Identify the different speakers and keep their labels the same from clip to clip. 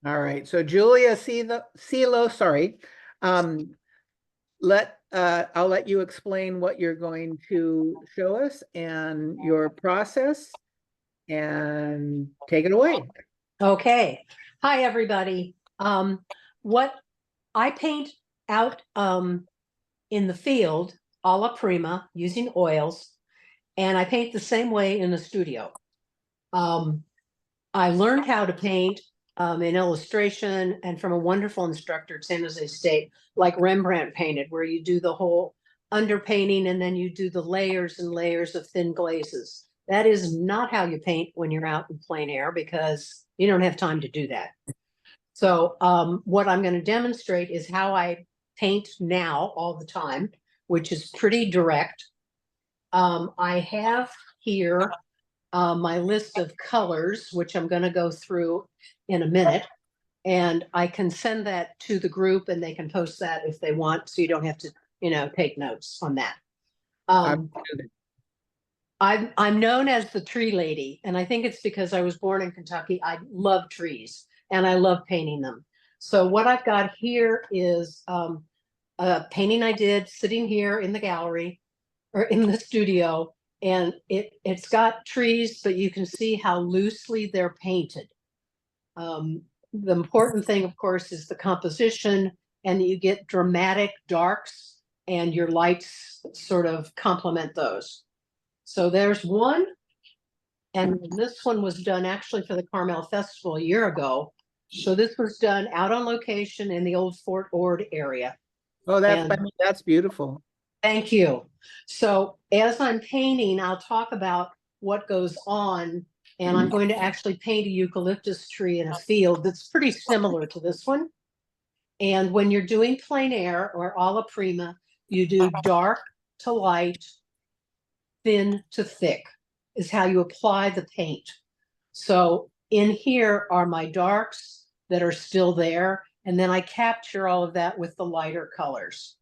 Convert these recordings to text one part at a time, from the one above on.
Speaker 1: All right. So Julia Seelos, sorry. Um, I'll let you explain what you're going to show us and your process and take it away.
Speaker 2: Okay. Hi, everybody. What I paint out in the field, alla prima, using oils, and I paint the same way in the studio. Um, I learned how to paint in illustration and from a wonderful instructor at San Jose State, like Rembrandt painted, where you do the whole underpainting and then you do the layers and layers of thin glazes. That is not how you paint when you're out in plein air because you don't have time to do that. So what I'm going to demonstrate is how I paint now all the time, which is pretty direct. I have here my list of colors, which I'm going to go through in a minute. And I can send that to the group and they can post that if they want, so you don't have to, take notes on that.
Speaker 1: I'm
Speaker 2: I'm known as the tree lady, and I think it's because I was born in Kentucky. I love trees and I love painting them. So what I've got here is a painting I did sitting here in the gallery or in the studio, and it's got trees, but you can see how loosely they're painted. The important thing, of course, is the composition, and you get dramatic darks, and your lights sort of complement those. So there's one, and this one was done actually for the Carmel Festival a year ago. So this was done out on location in the old Fort Ord area.
Speaker 1: Oh,
Speaker 2: And
Speaker 1: that's beautiful.
Speaker 2: thank you. So as I'm painting, I'll talk about what goes on, and I'm going to actually paint a eucalyptus tree in a field that's pretty similar to this one. And when you're doing plein air or alla prima, you do dark to light, thin to thick is how you apply the paint. So in here are my darks that are still there, and then I capture all of that with the lighter colors.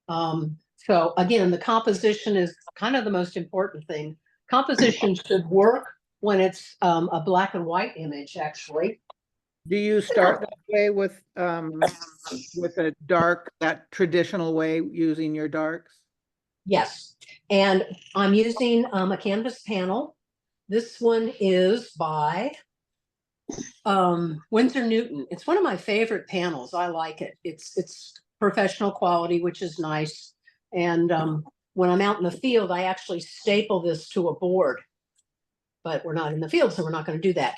Speaker 2: So again, the composition is kind of the most important thing. Composition should work when it's a black and white image, actually.
Speaker 1: Do you start that way with a dark, that traditional way using your darks?
Speaker 2: Yes, and I'm using a canvas panel. This one is by Winsor Newton. It's one of my favorite panels. I like it. It's professional quality, which is nice. And when I'm out in the field, I actually staple this to a board. But we're not in the field, so we're not going to do that.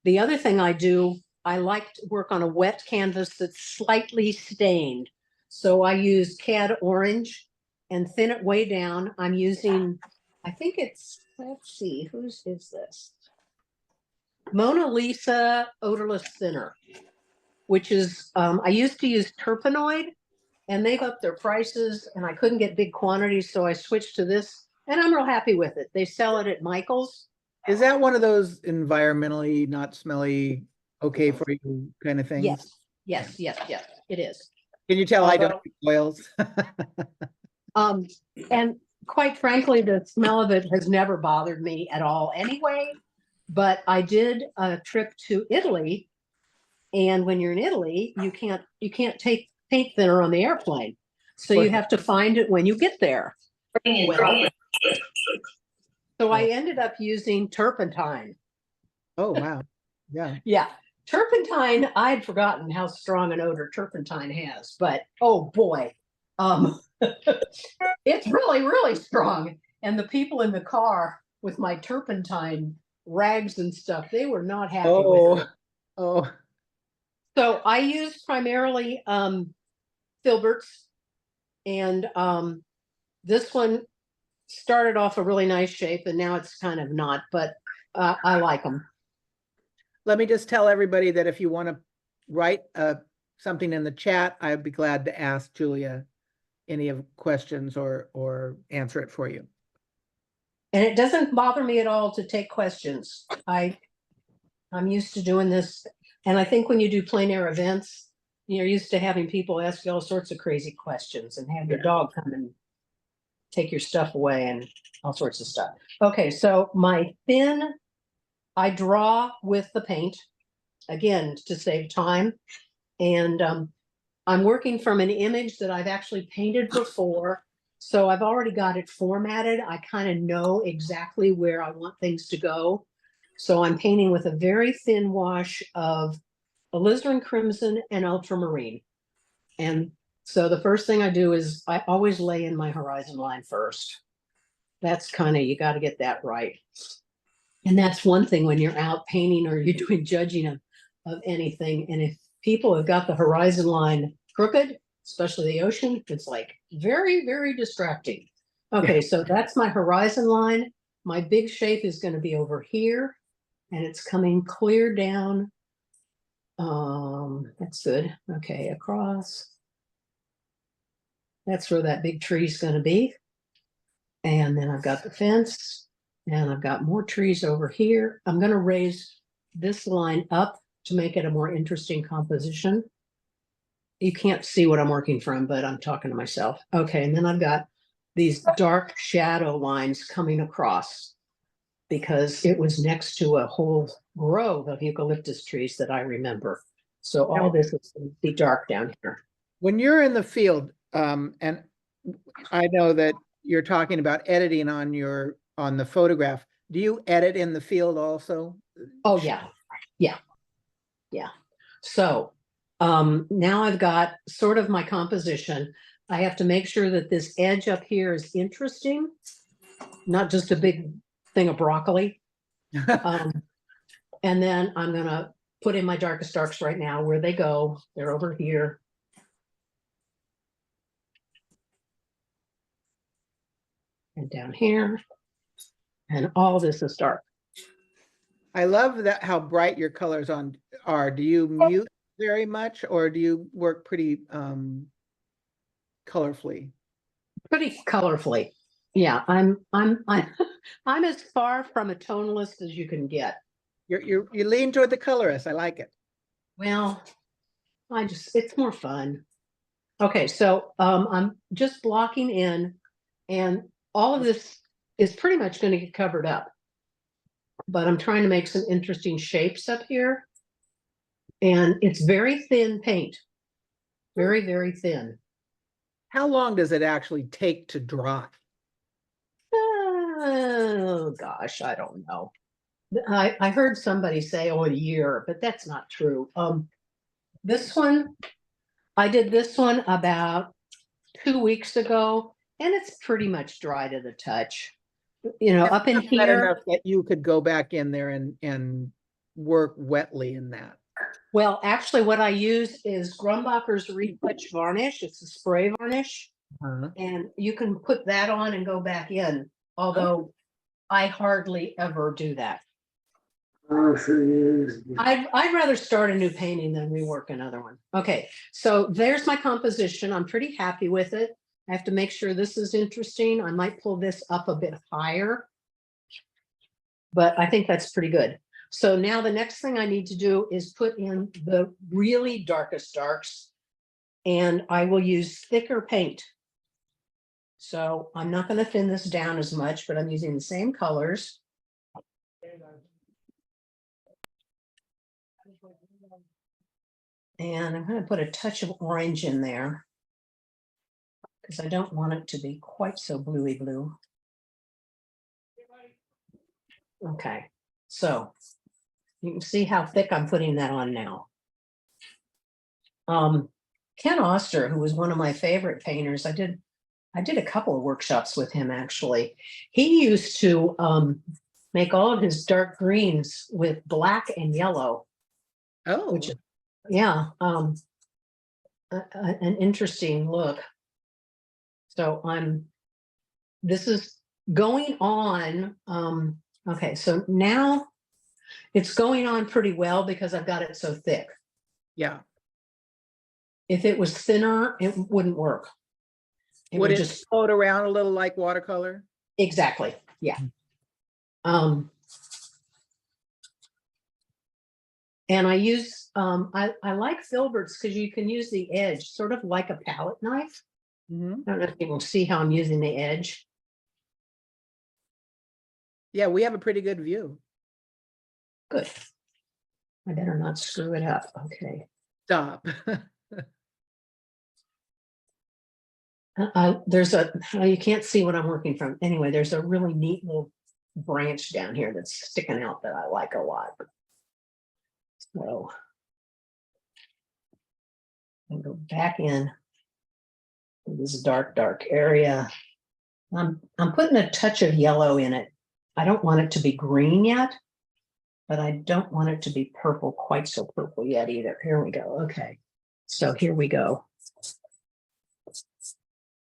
Speaker 2: The other thing I do, I like to work on a wet canvas that's slightly stained. So I use cad orange and thin it way down. I'm using, I think it's, let's see, whose is this? Mona Lisa odorless thinner, which is, I used to use Terpenoid, and they've upped their prices and I couldn't get big quantities, so I switched to this, and I'm real happy with it. They sell it at Michael's.
Speaker 1: Is that one of those environmentally not smelly, okay for you kind of things?
Speaker 2: Yes, it is.
Speaker 1: Can you tell I don't
Speaker 2: Although,
Speaker 1: use oils?
Speaker 2: um, and quite frankly, the smell of it has never bothered me at all anyway. But I did a trip to Italy, and when you're in Italy, you can't take paint thinner on the airplane, so you have to find it when you get there. Well, so I ended up using turpentine.
Speaker 1: Oh, wow. Yeah.
Speaker 2: Yeah, turpentine. I'd forgotten how strong an odor turpentine has, but oh boy, um, it's really, really strong. And the people in the car with my turpentine rags and stuff, they were not happy with it.
Speaker 1: Oh,
Speaker 2: So I use primarily filberts, and this one started off a really nice shape, and now it's kind of not, but I like them.
Speaker 1: let me just tell everybody that if you want to write something in the chat, I'd be glad to ask Julia any of questions or answer it for you.
Speaker 2: And it doesn't bother me at all to take questions. I'm used to doing this. And I think when you do plein air events, you're used to having people ask you all sorts of crazy questions and have your dog come and take your stuff away and all sorts of stuff. Okay, so my thin, I draw with the paint. again, to save time. And I'm working from an image that I've actually painted before. So I've already got it formatted. I kind of know exactly where I want things to go. So I'm painting with a very thin wash of alizarin crimson and ultramarine. And so the first thing I do is I always lay in my horizon line first. That's kind of, you got to get that right. And that's one thing when you're out painting or you're doing judging of anything. And if people have got the horizon line crooked, especially the ocean, it's like very, very distracting. Okay, so that's my horizon line. My big shape is going to be over here, and it's coming clear down. That's good. Okay, across. That's where that big tree is going to be. And then I've got the fence, and I've got more trees over here. I'm going to raise this line up to make it a more interesting composition. You can't see what I'm working from, but I'm talking to myself. Okay, and then I've got these dark shadow lines coming across because it was next to a whole grove of eucalyptus trees that I remember. So all this is going to be dark down here.
Speaker 1: When you're in the field, and I know that you're talking about editing on the photograph, do you edit in the field also?
Speaker 2: Oh, yeah. Yeah. Yeah. So now I've got sort of my composition. I have to make sure that this edge up here is interesting, not just a big thing of broccoli. And then I'm going to put in my darkest darks right now. Where they go, they're over here. And down here. And all this is dark.
Speaker 1: I love that how bright your colors are. Do you mute very much, or do you work pretty colorfully?
Speaker 2: Pretty colorfully. Yeah, I'm I'm as far from a tonalist as you can get.
Speaker 1: You lean toward the colorist. I like it.
Speaker 2: Well, it's more fun. Okay, so I'm just blocking in, and all of this is pretty much going to get covered up. But I'm trying to make some interesting shapes up here. And it's very thin paint. Very, very thin.
Speaker 1: How long does it actually take to dry?
Speaker 2: Oh gosh, I don't know. I heard somebody say, oh, a year, but that's not true. This one, I did this one about 2 weeks ago, and it's pretty much dry to the touch. You know, up in
Speaker 1: Not wet
Speaker 2: here.
Speaker 1: enough that you could go back in there and work wetly in that.
Speaker 2: Well, actually, what I use is Grumbacher's Retouch varnish. It's a spray varnish, and you can put that on and go back in. Although I hardly ever do that. I'd rather start a new painting than rework another one. Okay, so there's my composition. I'm pretty happy with it. I have to make sure this is interesting. I might pull this up a bit higher, but I think that's pretty good. So now the next thing I need to do is put in the really darkest darks, and I will use thicker paint. So I'm not going to thin this down as much, but I'm using the same colors. And I'm going to put a touch of orange in there because I don't want it to be quite so bluey blue. Okay, so you can see how thick I'm putting that on now. Ken Oster, who was one of my favorite painters, I did a couple of workshops with him actually. He used to make all of his dark greens with black and yellow.
Speaker 1: Oh,
Speaker 2: which is, yeah, an interesting look. So this is going on. Okay, so now it's going on pretty well because I've got it so thick.
Speaker 1: yeah.
Speaker 2: If it was thinner, it wouldn't work.
Speaker 1: Would it just float around a little like watercolor?
Speaker 2: Exactly. Yeah. And I use I like filberts because you can use the edge sort of like a palette knife. I don't know if you will see how I'm using the edge.
Speaker 1: Yeah, we have a pretty good view.
Speaker 2: Good. I better not screw it up. Okay.
Speaker 1: Stop.
Speaker 2: There's you can't see what I'm working from. Anyway, there's a really neat little branch down here that's sticking out that I like a lot. So I'll go back in to this dark area. I'm putting a touch of yellow in it. I don't want it to be green yet, but I don't want it to be purple, quite so purple yet either. Here we go. Okay. So here we go.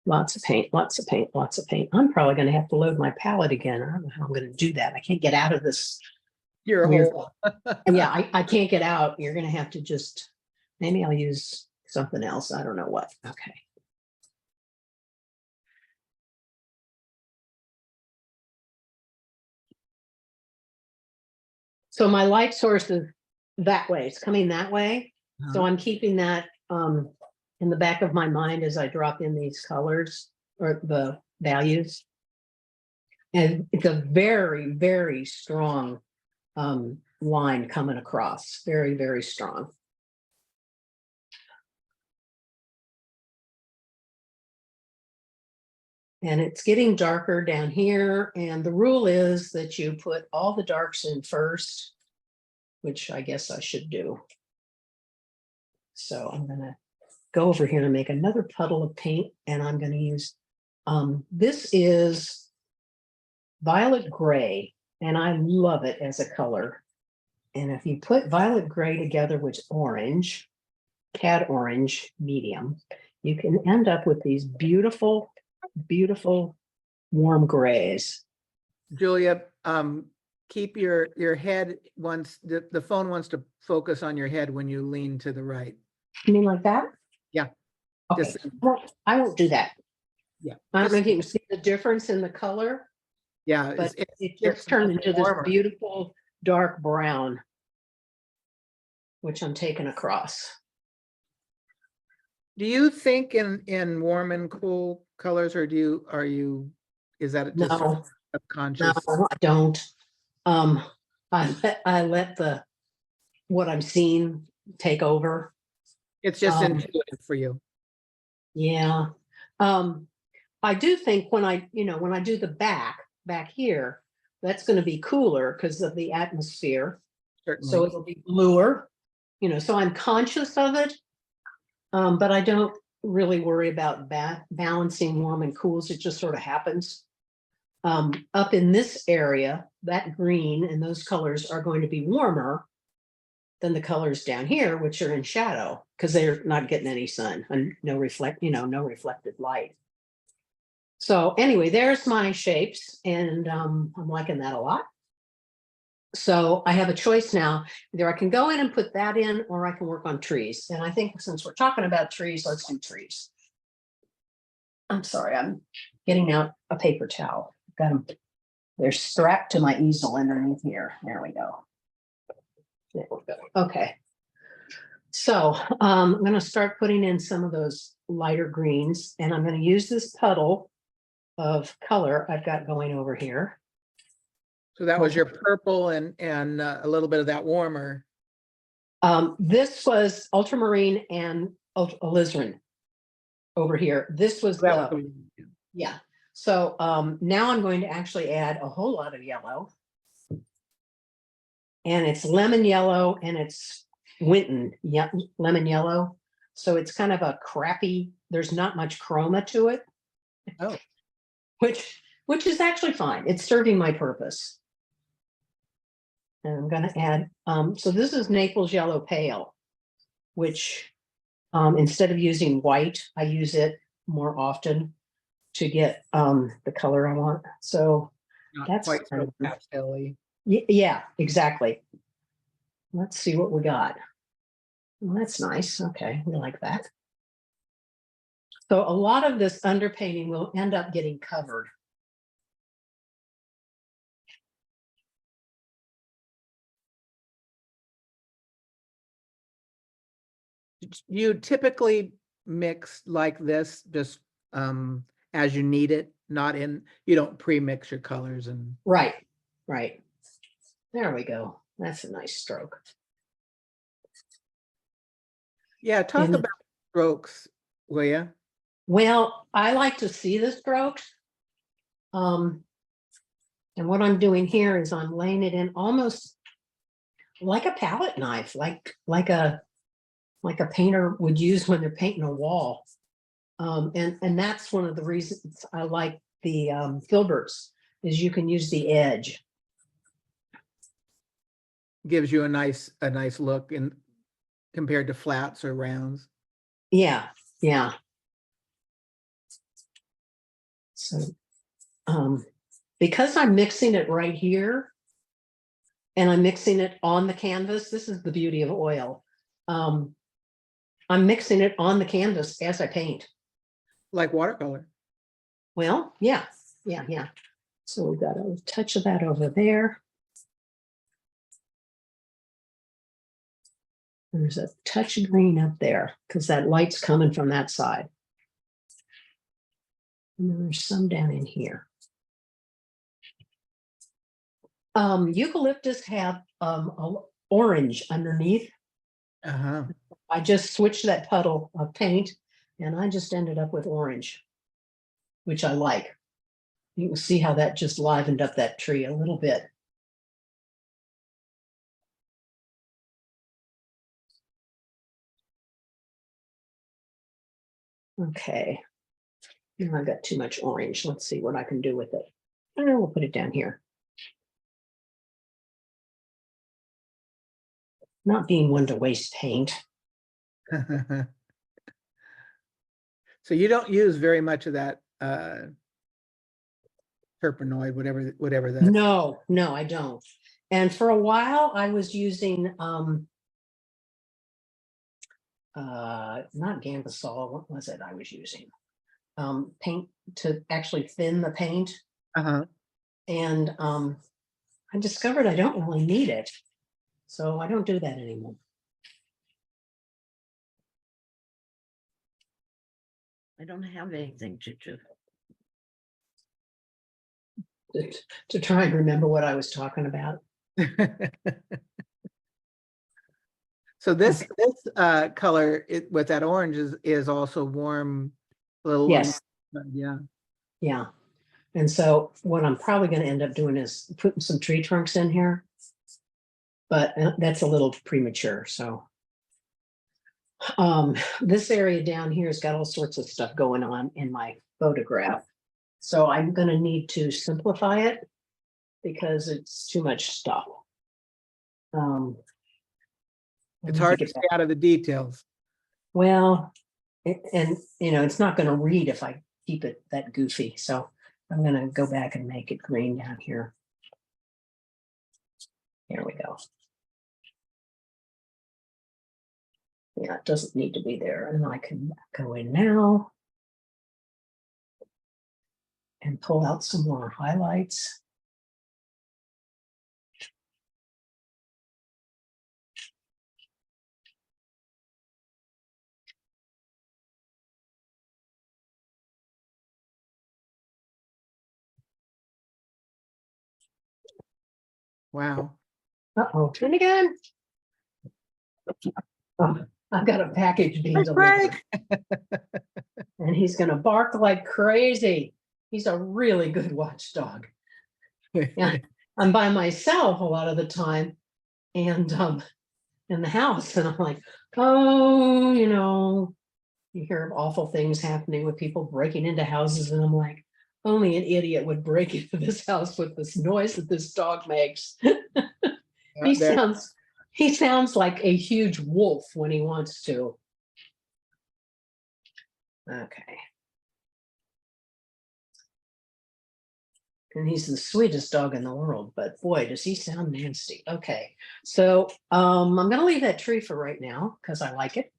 Speaker 2: Lots of paint, lots of paint, lots of paint. I'm probably going to have to load my palette again. I don't know how I'm going to do that. I can't get out of this.
Speaker 1: You're a
Speaker 2: weird-
Speaker 1: hole.
Speaker 2: Yeah, I can't get out. You're going to have to just, maybe I'll use something else. I don't know what. Okay. So my light source is that way. It's coming that way. So I'm keeping that in the back of my mind as I drop in these colors or the values. And it's a very, very strong line coming across. Very, very strong. And it's getting darker down here. And the rule is that you put all the darks in first, which I guess I should do. So I'm going to go over here and make another puddle of paint. And I'm going to use, this is violet gray. And I love it as a color. And if you put violet gray together with orange, cad orange medium, you can end up with these beautiful, beautiful warm grays.
Speaker 1: Julia, keep your head once the phone wants to focus on your head when you lean to the right.
Speaker 2: You mean like that?
Speaker 1: Yeah.
Speaker 2: Okay.
Speaker 1: Just,
Speaker 2: Well, I won't do that.
Speaker 1: yeah.
Speaker 2: I don't know
Speaker 1: Just-
Speaker 2: if you can see the difference in the color,
Speaker 1: yeah.
Speaker 2: but it
Speaker 1: it's
Speaker 2: just turned into this
Speaker 1: warmer.
Speaker 2: beautiful dark brown, which I'm taking across.
Speaker 1: Do you think in warm and cool colors, or is that just sort
Speaker 2: No,
Speaker 1: of subconscious?
Speaker 2: no, I don't. I let what I'm seeing take over.
Speaker 1: It's just
Speaker 2: Um,
Speaker 1: intuitive for you.
Speaker 2: Yeah. I do think when I do the back here, that's going to be cooler because of the atmosphere.
Speaker 1: Certainly.
Speaker 2: So it'll be bluer, so I'm conscious of it. But I don't really worry about balancing warm and cools. It just sort of happens. Up in this area, that green and those colors are going to be warmer than the colors down here, which are in shadow because they're not getting any sun and no reflected light. So anyway, there's my shapes, and I'm liking that a lot. So I have a choice now. Either I can go in and put that in, or I can work on trees. And I think since we're talking about trees, let's do trees. I'm sorry, I'm getting out a paper towel. Got them. They're strapped to my easel underneath here. There we go. There we go. Okay. So I'm going to start putting in some of those lighter greens, and I'm going to use this puddle of color I've got going over here.
Speaker 1: So that was your purple and a little bit of that warmer.
Speaker 2: This was ultramarine and alizarin over here. This was yeah. So now I'm going to actually add a whole lot of yellow. And it's lemon yellow and it's Winton lemon yellow. So it's kind of a crappy, there's not much chroma to it.
Speaker 1: Oh.
Speaker 2: Which is actually fine. It's serving my purpose. And I'm going to add, so this is Naples Yellow Pale, which instead of using white, I use it more often to get the color I want. So
Speaker 1: Not
Speaker 2: that's
Speaker 1: quite so pastel-y.
Speaker 2: Yeah, exactly. Let's see what we got. Well, that's nice. Okay, we like that. So a lot of this underpainting will end up getting covered.
Speaker 1: You typically mix like this, just as you need it, you don't pre-mix your colors and
Speaker 2: Right. There we go. That's a nice stroke.
Speaker 1: Yeah, talk
Speaker 2: And
Speaker 1: about strokes, will ya?
Speaker 2: well, I like to see the strokes. And what I'm doing here is I'm laying it in almost like a palette knife, like a painter would use when they're painting a wall. And that's one of the reasons I like the filberts, is you can use the edge.
Speaker 1: Gives you a nice look in compared to flats or rounds.
Speaker 2: Yeah, yeah. So because I'm mixing it right here and I'm mixing it on the canvas, this is the beauty of oil. I'm mixing it on the canvas as I paint.
Speaker 1: Like watercolor.
Speaker 2: Well, yeah, yeah, yeah. So we've got a touch of that over there. There's a touch of green up there because that light's coming from that side. And then there's some down in here. Eucalyptus have orange underneath.
Speaker 1: Uh-huh.
Speaker 2: I just switched that puddle of paint and I just ended up with orange, which I like. You can see how that just livened up that tree a little bit. Okay. Now I've got too much orange. Let's see what I can do with it. And we'll put it down here. Not being one to waste paint.
Speaker 1: So you don't use very much of that terpenoid, whatever that.
Speaker 2: No, no, I don't. And for a while I was using not Gambasol, what was it I was using? Paint to actually thin the paint.
Speaker 1: Uh-huh.
Speaker 2: And I discovered I don't really need it. So I don't do that anymore.
Speaker 3: I don't have anything to do.
Speaker 2: To try and remember what I was talking about.
Speaker 1: So this color with that orange is also warm, a little.
Speaker 2: Yes.
Speaker 1: Yeah.
Speaker 2: Yeah. And so what I'm probably going to end up doing is putting some tree trunks in here. But that's a little premature. So this area down here has got all sorts of stuff going on in my photograph. So I'm going to need to simplify it because it's too much stuff.
Speaker 1: It's hard to stay out of the details.
Speaker 2: Well, and you know, it's not going to read if I keep it that goofy. So I'm going to go back and make it green down here. Here we go. Yeah, it doesn't need to be there. And I can go in now and pull out some more highlights.
Speaker 1: Wow.
Speaker 2: Uh-oh, and again. Oh, I've got a package being delivered. And he's going to bark like crazy. He's a really good watchdog. Yeah, I'm by myself a lot of the time and in the house. And I'm like, oh, you know, you hear of awful things happening with people breaking into houses. And I'm like, only an idiot would break into this house with this noise that this dog makes. He sounds like a huge wolf when he wants to. Okay. And he's the sweetest dog in the world, but boy, does he sound nasty. Okay, so I'm going to leave that tree for right now because I like it.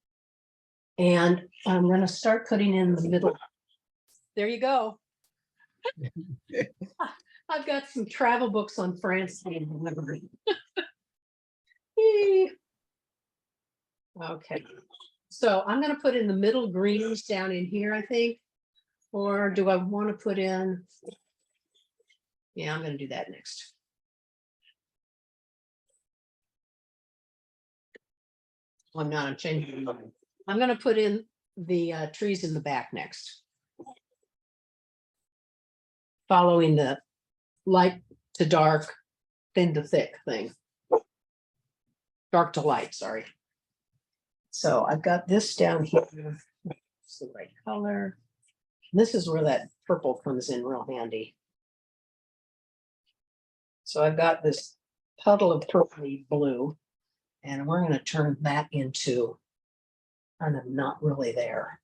Speaker 2: And I'm going to start putting in the middle. There you go. I've got some travel books on France. Okay, so I'm going to put in the middle greens down in here, I think. Or do I want to put in? Yeah, I'm going to do that next. I'm not, I'm changing my mind. I'm gonna put in the trees in the back next. Following the light to dark, thin to thick thing. Dark to light, sorry. So I've got this down here. It's the right color. This is where that purple comes in real handy. So I've got this puddle of purpley blue, and we're going to turn that into kind of not really there.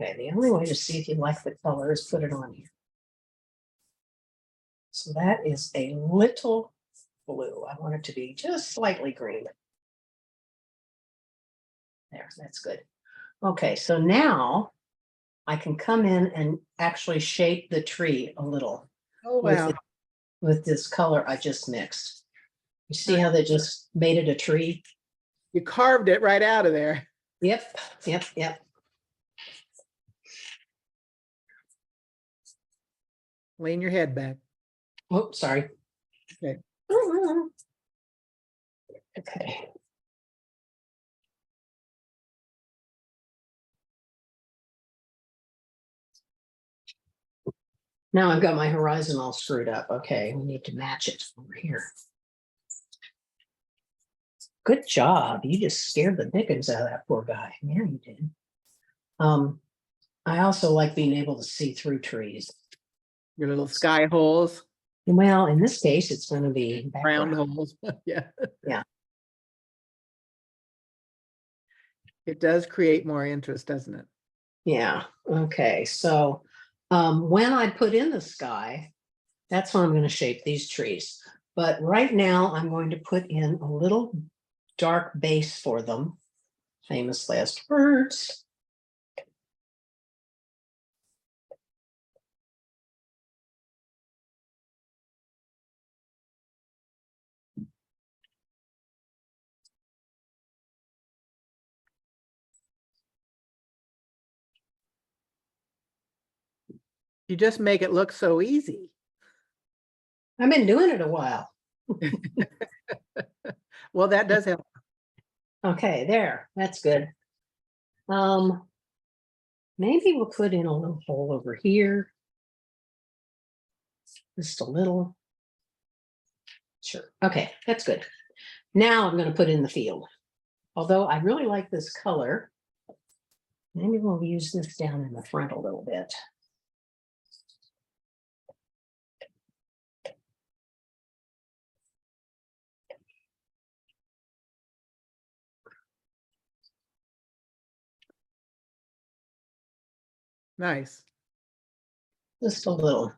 Speaker 2: Okay, the only way to see if you like the color is put it on here. So that is a little blue. I want it to be just slightly green. There, that's good. Okay, so now I can come in and actually shape the tree a little
Speaker 1: Oh, wow.
Speaker 2: with this color I just mixed. You see how they just made it a tree?
Speaker 1: You carved it right out of there.
Speaker 2: Yep, yep, yep.
Speaker 1: Lean your head back.
Speaker 2: Oh, sorry.
Speaker 1: Okay.
Speaker 2: Okay. Now I've got my horizon all screwed up. Okay, we need to match it over here. Good job. You just scared the dickens out of that poor guy. Yeah, you did. I also like being able to see through trees.
Speaker 1: Your little sky holes,
Speaker 2: Well, in this case, it's going to be
Speaker 1: round
Speaker 2: background.
Speaker 1: holes. Yeah.
Speaker 2: Yeah.
Speaker 1: It does create more interest, doesn't it?
Speaker 2: Yeah. Okay. So when I put in the sky, that's when I'm going to shape these trees. But right now, I'm going to put in a little dark base for them. Famous last words.
Speaker 1: You just make it look so easy.
Speaker 2: I've been doing it a while.
Speaker 1: Well, that does help.
Speaker 2: Okay, there. That's good. Maybe we'll put in a little hole over here. Just a little. Sure. Okay, that's good. Now I'm going to put in the field. Although I really like this color, maybe we'll use this down in the front a little bit.
Speaker 1: Nice.
Speaker 2: Just a little.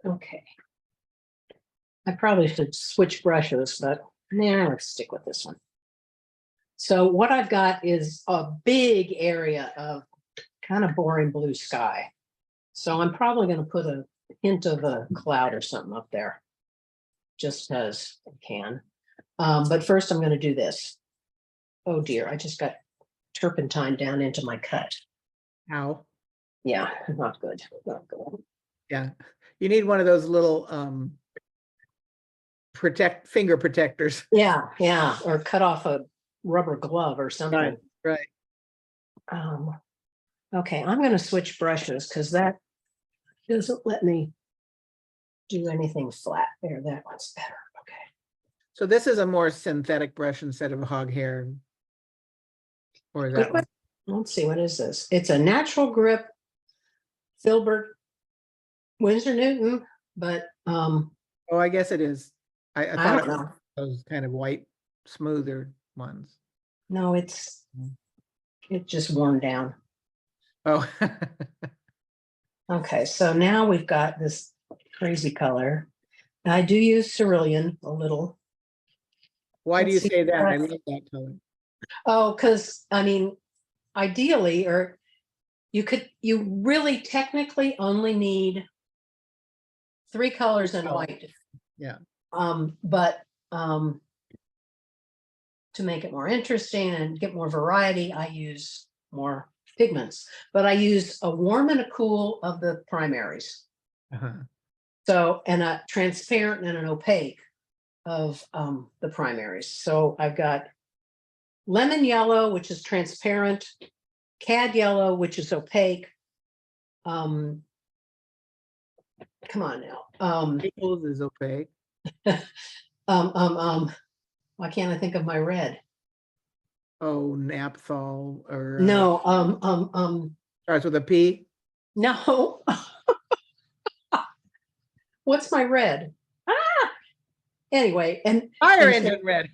Speaker 2: Okay. I probably should switch brushes, but nah, let's stick with this one. So what I've got is a big area of kind of boring blue sky. So I'm probably going to put a hint of a cloud or something up there, just as I can. But first I'm going to do this. Oh dear, I just got turpentine down into my cut.
Speaker 1: How?
Speaker 2: Yeah, not good. Not good.
Speaker 1: Yeah. You need one of those little finger protectors.
Speaker 2: Yeah, yeah, or cut off a rubber glove or something.
Speaker 1: Right.
Speaker 2: Okay, I'm going to switch brushes because that doesn't let me do anything flat. There, that one's better. Okay.
Speaker 1: So this is a more synthetic brush instead of a hog hair. Or is that one?
Speaker 2: Let's see, what is this? It's a natural grip Filbert Winsor Newton, but
Speaker 1: Oh, I guess it is. I
Speaker 2: I
Speaker 1: thought
Speaker 2: don't
Speaker 1: it was
Speaker 2: know.
Speaker 1: those kind of white, smoother ones.
Speaker 2: No, it's just worn down.
Speaker 1: Oh,
Speaker 2: Okay, so now we've got this crazy color. I do use cerulean a little.
Speaker 1: why do you
Speaker 2: Let's see.
Speaker 1: say that? I love that color.
Speaker 2: Oh, because I mean, ideally, or you really technically only need 3 colors and
Speaker 1: colors.
Speaker 2: white.
Speaker 1: Yeah.
Speaker 2: But to make it more interesting and get more variety, I use more pigments, but I use a warm and a cool of the primaries.
Speaker 1: Uh-huh.
Speaker 2: So, and a transparent and an opaque of the primaries. So I've got lemon yellow, which is transparent, cad yellow, which is opaque. Come on now.
Speaker 1: Staples is opaque.
Speaker 2: Why can't I think of my red?
Speaker 1: Oh, naphthol or
Speaker 2: No,
Speaker 1: starts with a P.
Speaker 2: no. What's my red? Anyway, and
Speaker 1: Fire
Speaker 2: and so-
Speaker 1: engine red.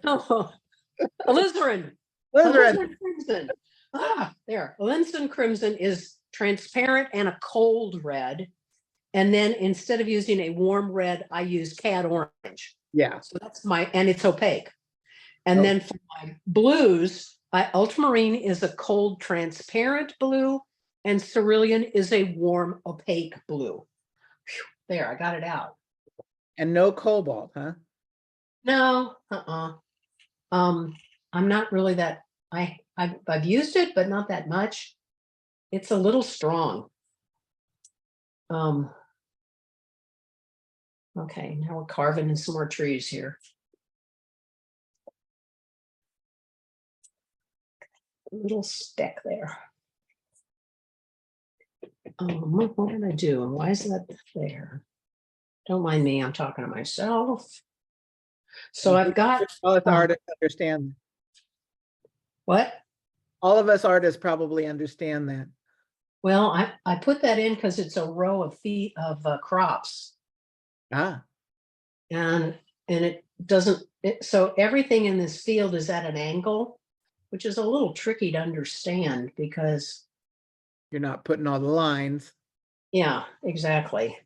Speaker 2: oh, alizarin.
Speaker 1: Alizarin.
Speaker 2: Alizarin crimson. There. Alizarin crimson is transparent and a cold red. And then instead of using a warm red, I use cad orange.
Speaker 1: Yeah.
Speaker 2: So that's and it's opaque. And
Speaker 1: Oh.
Speaker 2: then for my blues, ultramarine is a cold, transparent blue, and cerulean is a warm, opaque blue. Whew, there, I got it out.
Speaker 1: And no cobalt, huh?
Speaker 2: No, I'm not really that. I've used it, but not that much. It's a little strong. Okay, now we're carving in some more trees here. A little speck there. What did I do? And why is that there? Don't mind me, I'm talking to myself. So I've got
Speaker 1: all of us artists understand.
Speaker 2: what?
Speaker 1: All of us artists probably understand that.
Speaker 2: Well, I put that in because it's a row of feet of crops,
Speaker 1: Ah,
Speaker 2: and it doesn't. So everything in this field is at an angle, which is a little tricky to understand because
Speaker 1: you're not putting all the lines.
Speaker 2: yeah, exactly.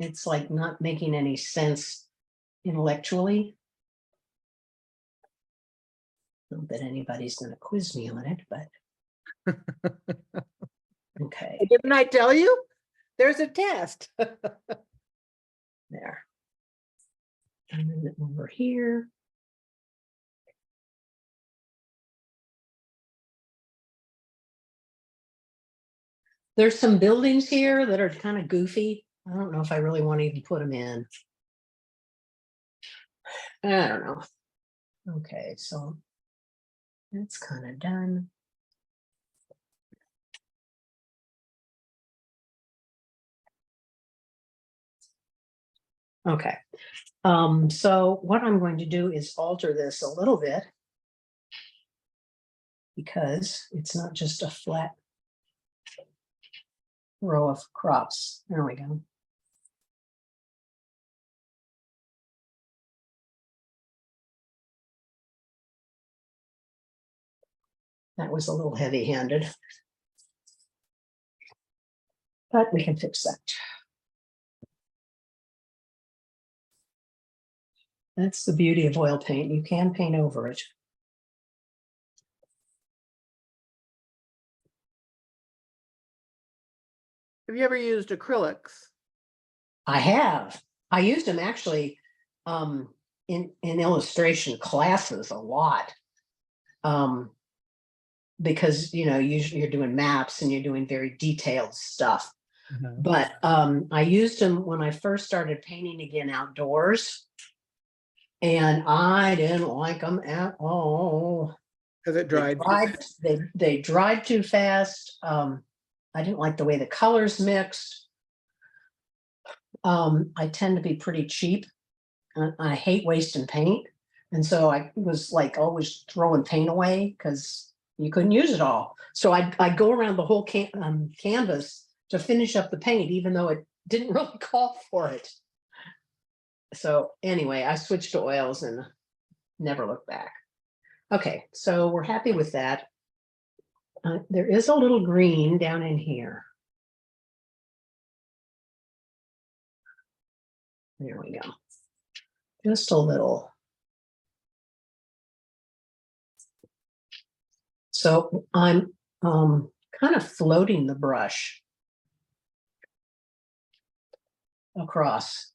Speaker 2: It's like not making any sense intellectually. Not that anybody's going to quiz me on it, but okay,
Speaker 1: Didn't I tell you? There's a test.
Speaker 2: there. And then over here. There's some buildings here that are kind of goofy. I don't know if I really want to even put them in. I don't know. Okay, so that's kind of done. Okay, so what I'm going to do is alter this a little bit because it's not just a flat row of crops. There we go. That was a little heavy-handed, but we can fix that. That's the beauty of oil paint. You can paint over it.
Speaker 1: Have you ever used acrylics?
Speaker 2: I have. I used them actually in illustration classes a lot. Because usually you're doing maps and you're doing very detailed stuff.
Speaker 1: Mhm.
Speaker 2: But I used them when I first started painting again outdoors, and I didn't like them at all.
Speaker 1: Because it dried.
Speaker 2: They dried too fast. I didn't like the way the colors mixed. I tend to be pretty cheap. I hate wasting paint. And so I was like always throwing paint away because you couldn't use it all. So I'd go around the whole canvas to finish up the paint, even though it didn't really call for it. So anyway, I switched to oils and never looked back. Okay, so we're happy with that. There is a little green down in here. There we go. Just a little. So I'm kind of floating the brush across.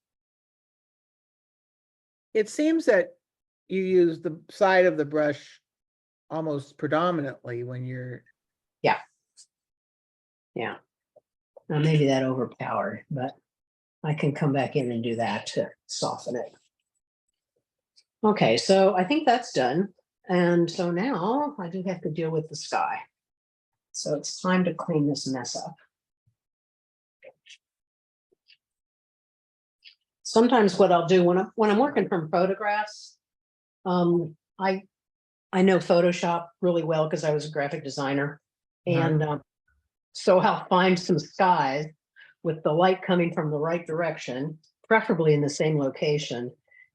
Speaker 1: It seems that you use the side of the brush almost predominantly when you're,
Speaker 2: Yeah. Now maybe that overpowered, but I can come back in and do that to soften it. Okay, so I think that's done. And so now I do have to deal with the sky. So it's time to clean this mess up. Sometimes what I'll do when I'm working from photographs, I know Photoshop really well because I was a graphic designer. And so I'll find some skies with the light coming from the right direction, preferably in the same location,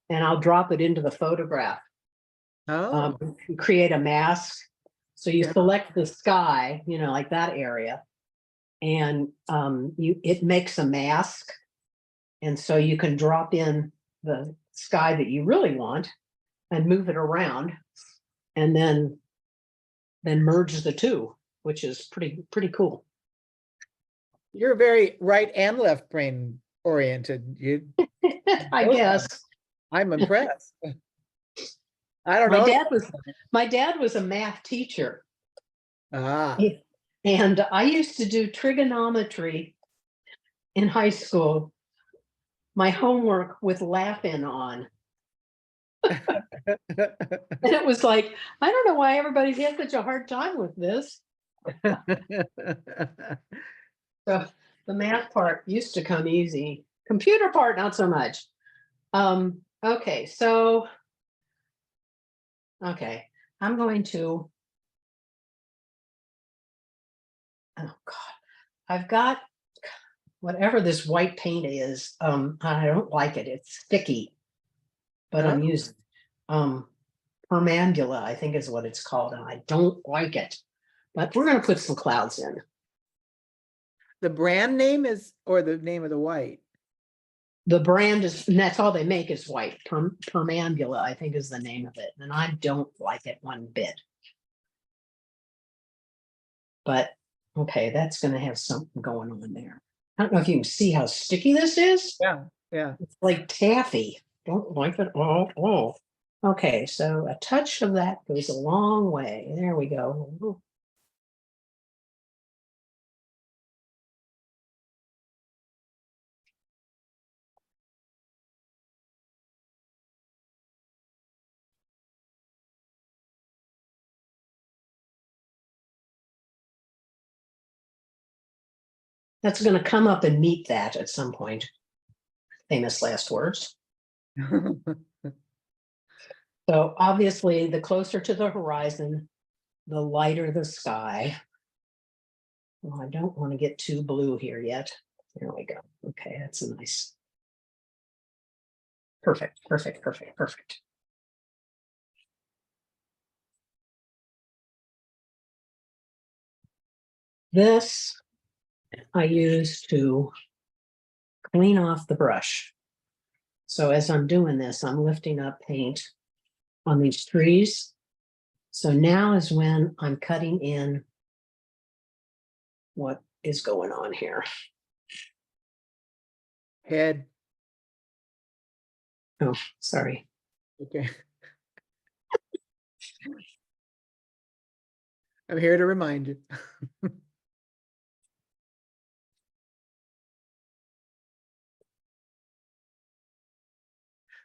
Speaker 2: and I'll drop it into the photograph.
Speaker 1: oh,
Speaker 2: Create a mask. So you
Speaker 1: Yeah.
Speaker 2: select the sky, like that area, and it makes a mask. And so you can drop in the sky that you really want and move it around, and then merge the two, which is pretty cool.
Speaker 1: you're very right and left brain oriented.
Speaker 2: I guess.
Speaker 1: I'm impressed. I don't
Speaker 2: My
Speaker 1: know.
Speaker 2: dad was a math teacher,
Speaker 1: Ah,
Speaker 2: and I used to do trigonometry in high school. My homework with Laugh-In on. And it was like, I don't know why everybody's had such a hard time with this. So the math part used to come easy. Computer part, not so much. Okay, so I'm going to, oh God, I've got whatever this white paint is. I don't like it. It's sticky, but I'm
Speaker 1: Oh.
Speaker 2: using permambula, I think is what it's called, and I don't like it. But we're going to put some clouds in.
Speaker 1: The brand name is, or the name of the white?
Speaker 2: The brand is, and that's all they make is white. Permambula, I think, is the name of it, and I don't like it one bit. But okay, that's going to have something going on there. I don't know if you can see how sticky this is.
Speaker 1: Yeah, yeah.
Speaker 2: It's like taffy. Don't like it. Oh. Okay, so a touch of that goes a long way. There we go. That's going to come up and meet that at some point. Famous last words. So obviously, the closer to the horizon, the lighter the sky. Well, I don't want to get too blue here yet. There we go. Okay, that's a nice. Perfect. This I use to clean off the brush. So as I'm doing this, I'm lifting up paint on these trees. So now is when I'm cutting in what is going on here.
Speaker 1: Head.
Speaker 2: Oh, sorry.
Speaker 1: Okay. I'm here to remind you.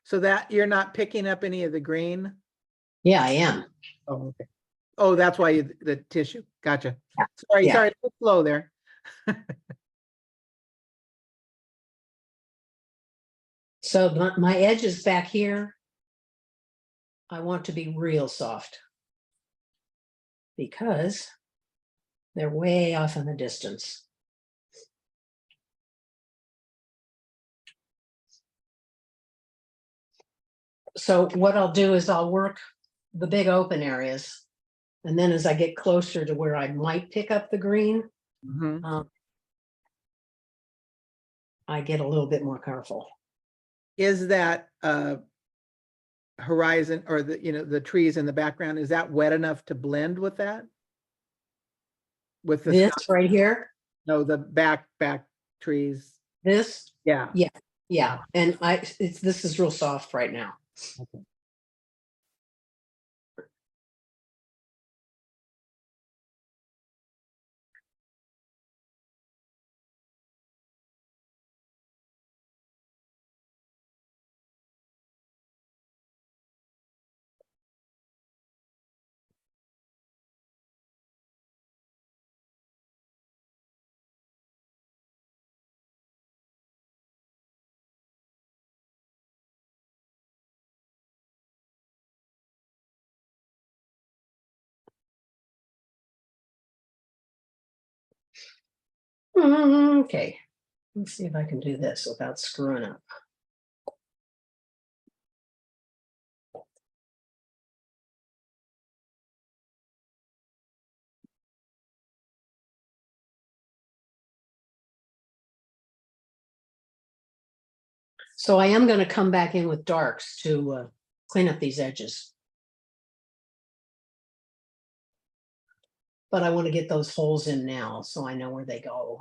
Speaker 1: So that you're not picking up any of the green?
Speaker 2: Yeah, I am.
Speaker 1: Oh, okay. Oh, that's why the tissue. Gotcha.
Speaker 2: Yeah.
Speaker 1: Sorry,
Speaker 2: Yeah.
Speaker 1: sorry, a little slow there.
Speaker 2: So my edges back here, I want to be real soft because they're way off in the distance. So what I'll do is I'll work the big open areas. And then as I get closer to where I might pick up the green,
Speaker 1: Mhm.
Speaker 2: I get a little bit more careful.
Speaker 1: Is that horizon or the trees in the background, is that wet enough to blend with that? with the,
Speaker 2: This right here,
Speaker 1: no, the back trees.
Speaker 2: this,
Speaker 1: Yeah.
Speaker 2: yeah, and this is real soft right now.
Speaker 1: Okay.
Speaker 2: Okay, let's see if I can do this without screwing up. So I am going to come back in with darks to clean up these edges. But I want to get those holes in now so I know where they go.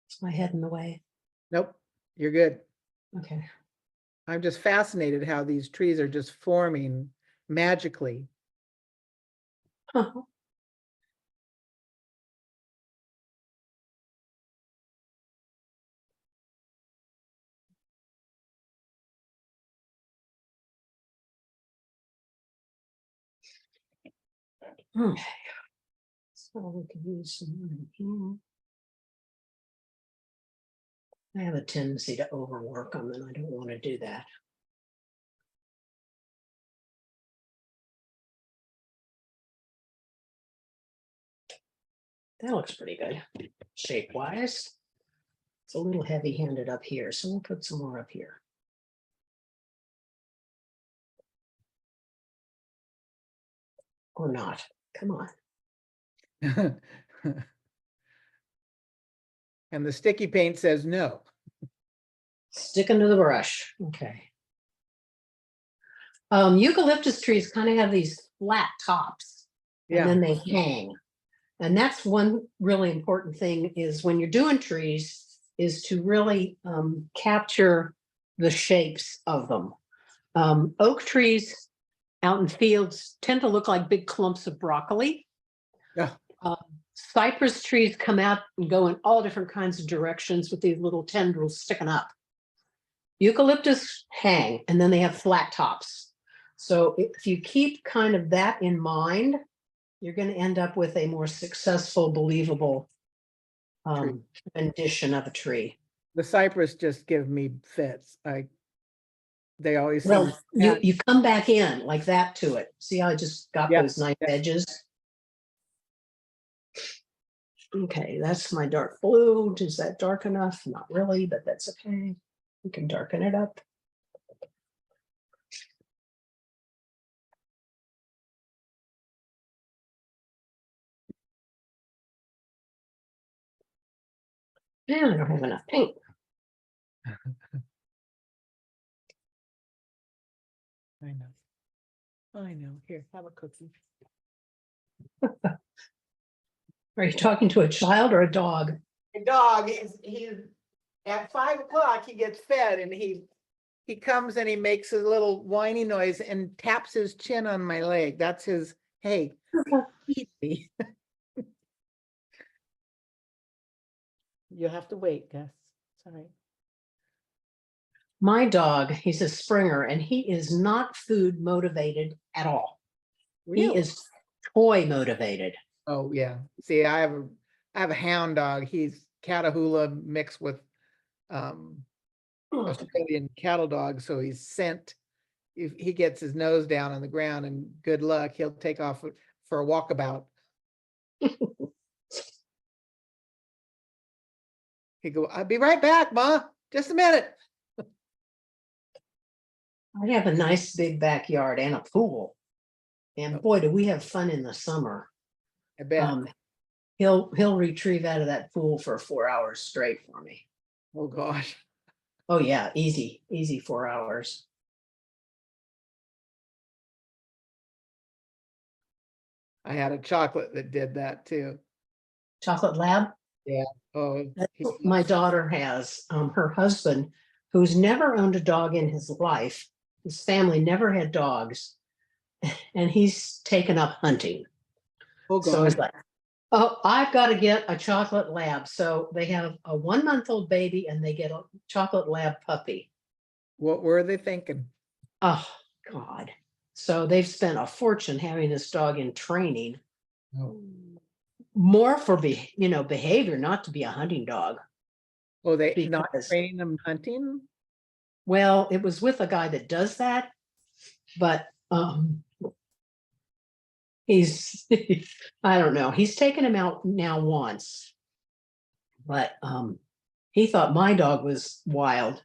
Speaker 2: Is my head in the way?
Speaker 1: Nope, you're good.
Speaker 2: Okay.
Speaker 1: I'm just fascinated how these trees are just forming magically.
Speaker 2: Huh. Okay. So we can use some right here. I have a tendency to overwork them, and I don't want to do that. That looks pretty good, shape-wise. It's a little heavy-handed up here, so we'll put some more up here. Or not. Come on.
Speaker 1: And the sticky paint says no.
Speaker 2: Sticking to the brush. Okay. Eucalyptus trees kind of have these flat tops, and
Speaker 1: Yeah,
Speaker 2: then they hang. And that's one really important thing is when you're doing trees is to really capture the shapes of them. Oak trees out in fields tend to look like big clumps of broccoli.
Speaker 1: yeah.
Speaker 2: Cypress trees come out and go in all different kinds of directions with these little tendrils sticking up. Eucalyptus hang, and then they have flat tops. So if you keep kind of that in mind, you're going to end up with a more successful, believable
Speaker 1: Tree.
Speaker 2: rendition of a tree.
Speaker 1: The cypress just give me fits. They always seem.
Speaker 2: Well, you come back in like that to it. See how I just got
Speaker 1: Yeah,
Speaker 2: those nice
Speaker 1: yeah.
Speaker 2: edges? Okay, that's my dark blue. Is that dark enough? Not really, but that's okay. We can darken it up. And I don't have enough paint.
Speaker 1: I know. I know. Here, have a cookie.
Speaker 2: Are you talking to a child or a dog?
Speaker 1: The dog is he's at 5 o'clock. He gets fed, and he comes and he makes a little whiny noise and taps his chin on my leg. That's his. Hey, feed me. You'll have to wait, Gus. Sorry.
Speaker 2: My dog, he's a Springer, and he is not food motivated at all. He
Speaker 1: Really?
Speaker 2: is toy motivated.
Speaker 1: Oh yeah. See, I have a hound dog. He's Catahoula mixed with Australian cattle dog, so he's scent. If he gets his nose down on the ground, and good luck, he'll take off for a walkabout. He go, I'll be right back, Ma. Just a minute.
Speaker 2: I have a nice big backyard and a pool. And boy, do we have fun in the summer.
Speaker 1: I bet.
Speaker 2: He'll retrieve out of that pool for 4 hours straight for me.
Speaker 1: Oh, gosh.
Speaker 2: Oh yeah, easy 4 hours.
Speaker 1: I had a chocolate that did that too.
Speaker 2: Chocolate lab?
Speaker 1: Oh,
Speaker 2: That's what my daughter has. Her husband, who's never owned a dog in his life, his family never had dogs, and he's taken up hunting.
Speaker 1: oh,
Speaker 2: So it's
Speaker 1: gosh.
Speaker 2: like, oh, I've got to get a chocolate lab. So they have a 1-month-old baby and they get a chocolate lab puppy.
Speaker 1: What were they thinking?
Speaker 2: Oh, God. So they've spent a fortune having this dog in training,
Speaker 1: Oh,
Speaker 2: more for behavior, not to be a hunting dog.
Speaker 1: oh, they not
Speaker 2: Because,
Speaker 1: training them hunting?
Speaker 2: well, it was with a guy that does that, but he's I don't know. He's taken him out now once, but he thought my dog was wild.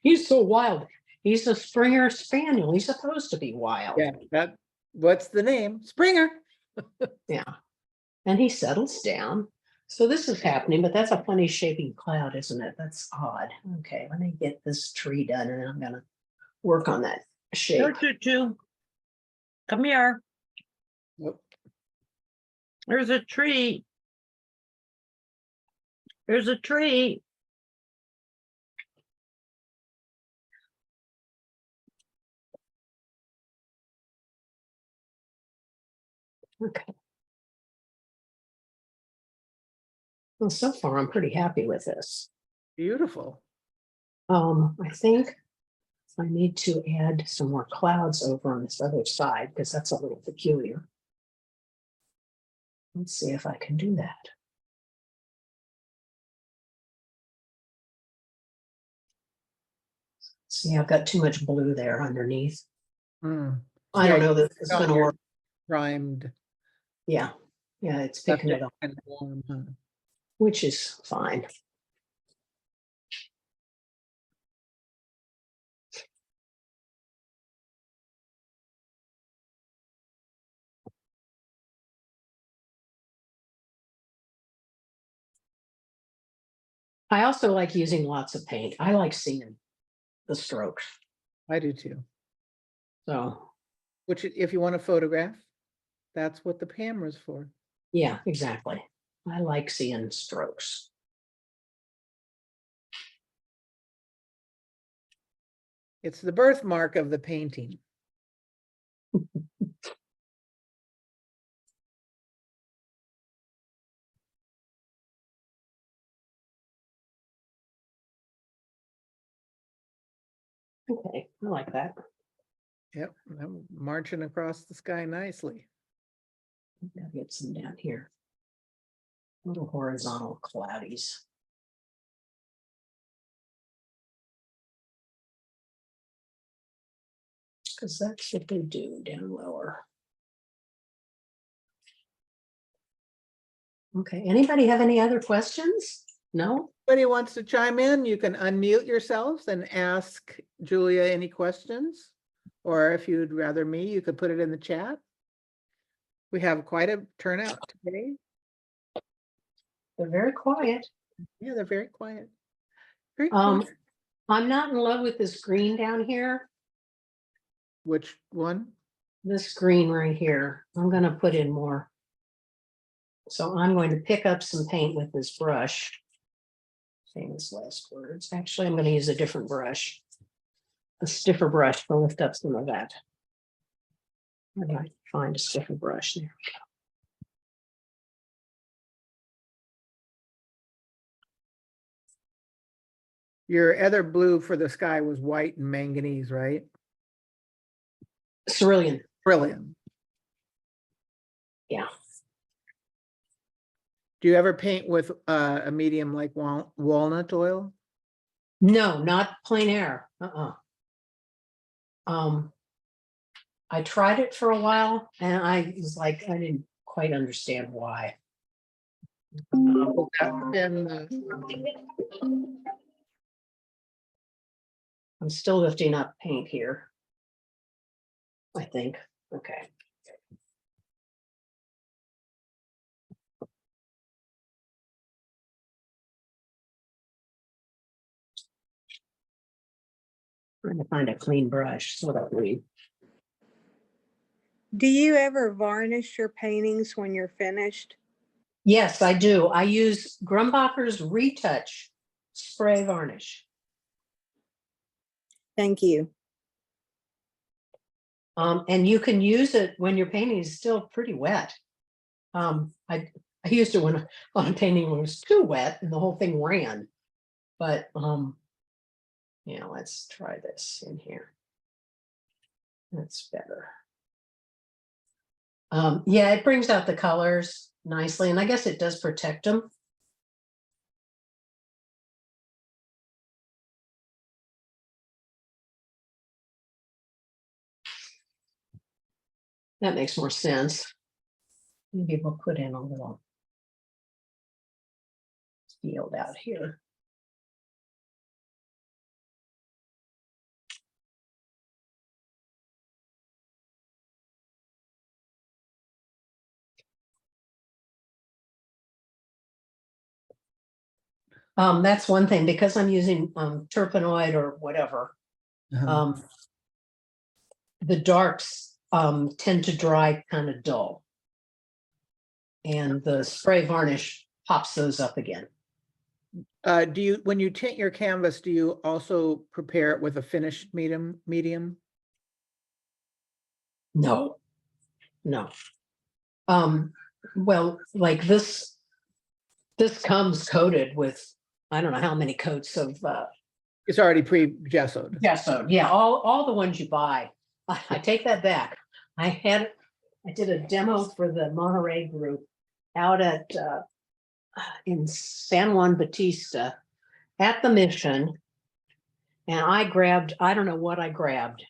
Speaker 2: He's so wild. He's a Springer Spaniel. He's supposed to be wild.
Speaker 1: Yeah, what's the name? Springer.
Speaker 2: Yeah. And he settles down. So this is happening, but that's a funny shaping cloud, isn't it? That's odd. Okay, let me get this tree done and I'm gonna work on that shape.
Speaker 3: Here, Choo-Choo. Come here.
Speaker 1: Oh,
Speaker 3: There's a tree. There's a tree.
Speaker 2: Okay. Well, so far I'm pretty happy with this.
Speaker 1: beautiful.
Speaker 2: I think I need to add some more clouds over on this other side because that's a little peculiar. Let's see if I can do that. See, I've got too much blue there underneath.
Speaker 1: Hmm.
Speaker 2: I don't
Speaker 1: Yeah,
Speaker 2: know that it's
Speaker 1: on
Speaker 2: going to
Speaker 1: your
Speaker 2: work.
Speaker 1: Primed.
Speaker 2: Yeah, it's picking it up,
Speaker 1: And warm, huh?
Speaker 2: which is fine. I also like using lots of paint. I like seeing the strokes.
Speaker 1: I do too.
Speaker 2: So,
Speaker 1: Which, if you want to photograph, that's what the camera's for.
Speaker 2: yeah, exactly. I like seeing strokes.
Speaker 1: It's the birthmark of the painting.
Speaker 2: Okay, I like that.
Speaker 1: Yep, I'm marching across the sky nicely.
Speaker 2: Gotta get some down here. Little horizontal cloudies. Because that's what they do down lower. Okay, anybody have any other questions? No?
Speaker 1: Anybody wants to chime in, you can unmute yourselves and ask Julia any questions. Or if you'd rather me, you could put it in the chat. We have quite a turnout today.
Speaker 2: They're very quiet.
Speaker 1: Yeah, they're very quiet. Very quiet.
Speaker 2: I'm not in love with this green down here.
Speaker 1: Which one?
Speaker 2: This green right here. I'm gonna put in more. So I'm going to pick up some paint with this brush. Famous last words. Actually, I'm going to use a different brush. A stiffer brush to lift up some of that. Where do I find a stiffer brush? There we go.
Speaker 1: Your other blue for the sky was white and manganese, right?
Speaker 2: Cerulean.
Speaker 1: Brilliant.
Speaker 2: Yeah.
Speaker 1: Do you ever paint with a medium like walnut oil?
Speaker 2: No, not plein air. I tried it for a while and I was like, I didn't quite understand why. I'm still lifting up paint here. I think, okay. Trying to find a clean brush, so that we.
Speaker 4: Do you ever varnish your paintings when you're finished?
Speaker 2: Yes, I do. I use Grumbacher's Retouch spray varnish.
Speaker 4: Thank you.
Speaker 2: And you can use it when your painting is still pretty wet. I used it when on a painting when it was too wet and the whole thing ran. But yeah, let's try this in here. That's better. Yeah, it brings out the colors nicely, and I guess it does protect them. That makes more sense. Maybe we'll put in a little field out here. That's one thing, because I'm using terpenoid or whatever. The darks tend to dry kind of dull. And the spray varnish pops those up again.
Speaker 1: Do you, when you tint your canvas, do you also prepare it with a finished medium?
Speaker 2: No. Well, like this comes coated with, I don't know how many coats of
Speaker 1: It's already pre-gessoed.
Speaker 2: gesso. Yeah, all the ones you buy. I take that back. I did a demo for the Monterey group out at in San Juan Bautista at the Mission, and I don't know what I grabbed,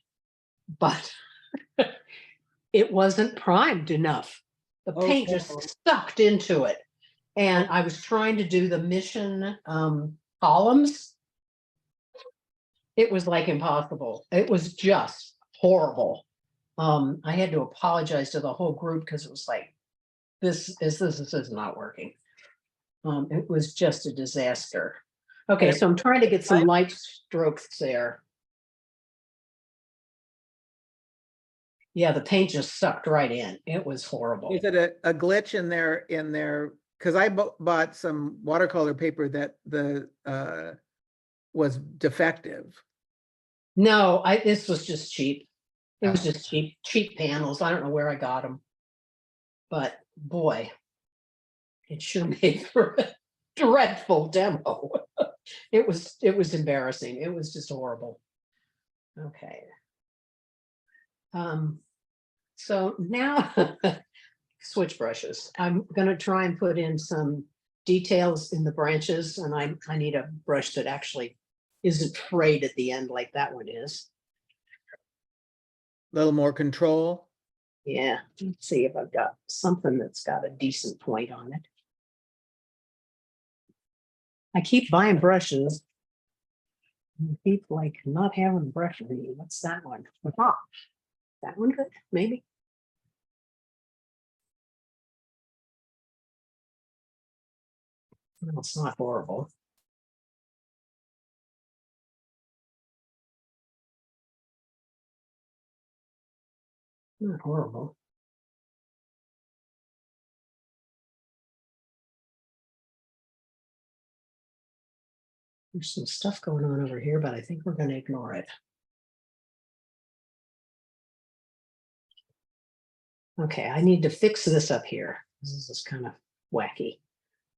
Speaker 2: but it wasn't primed enough. The paint just sucked into it, and I was trying to do the Mission columns. It was like impossible. It was just horrible. I had to apologize to the whole group because it was like, this is not working. It was just a disaster. Okay, so I'm trying to get some light strokes there. Yeah, the paint just sucked right in. It was horrible.
Speaker 1: Is it a glitch in their, because I bought some watercolor paper that was defective.
Speaker 2: No, this was just cheap. It was just cheap panels. I don't know where I got them. But boy, it sure made for a dreadful demo. It was embarrassing. It was just horrible. Okay. So now switch brushes. I'm going to try and put in some details in the branches, and I need a brush that actually isn't frayed at the end like that one is.
Speaker 1: A little more control.
Speaker 2: Yeah, let's see if I've got something that's got a decent point on it. I keep buying brushes. I keep like not having a brush with me. What's that one? Oh, that one good? Maybe. No, it's not horrible. Not horrible. There's some stuff going on over here, but I think we're going to ignore it. Okay, I need to fix this up here. This is kind of wacky.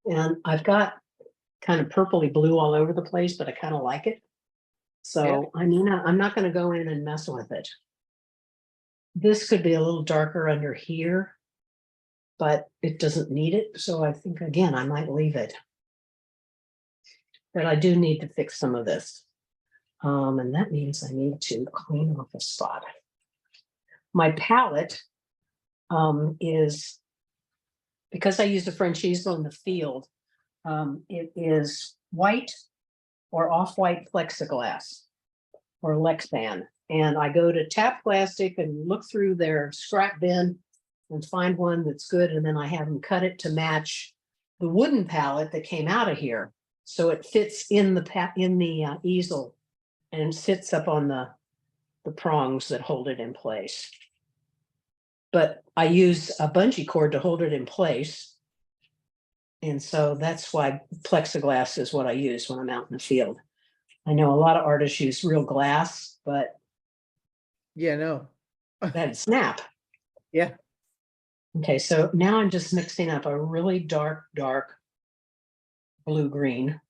Speaker 2: And I've got kind of purpley blue all over the place, but I kind of like it. So I'm not going to go in and mess with it. This could be a little darker under here, but it doesn't need it. So I think, again, I might leave it. But I do need to fix some of this. And that means I need to clean off a spot. My palette is because I use a French easel in the field, it is white or off-white plexiglass or Lexan. And I go to Tap Plastic and look through their scrap bin and find one that's good. And then I have them cut it to match the wooden pallet that came out of here. So it fits in the easel and sits up on the prongs that hold it in place. But I use a bungee cord to hold it in place. And so that's why plexiglass is what I use when I'm out in the field. I know a lot of artists use real glass, but
Speaker 1: Yeah, no,
Speaker 2: that'd snap.
Speaker 1: yeah,
Speaker 2: Okay, so now I'm just mixing up a really dark blue-green.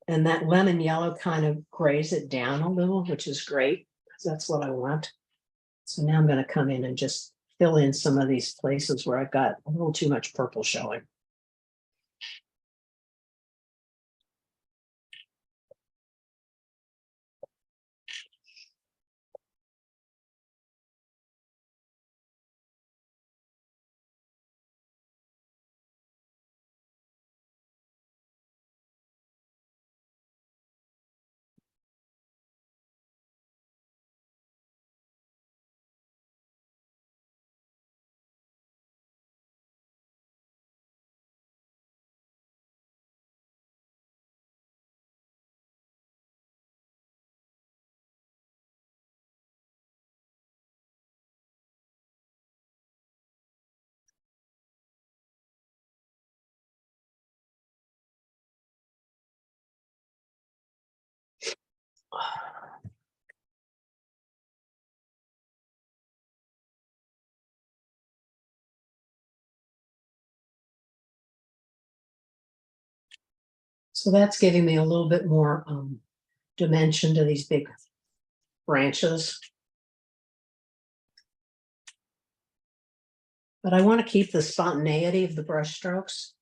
Speaker 2: And that lemon yellow kind of grays it down a little, which is great, because that's what I want. So now I'm going to come in and just fill in some of these places where I've got a little too much purple showing. So that's giving me a little bit more dimension to these big branches. But I want to keep the spontaneity of the brush strokes.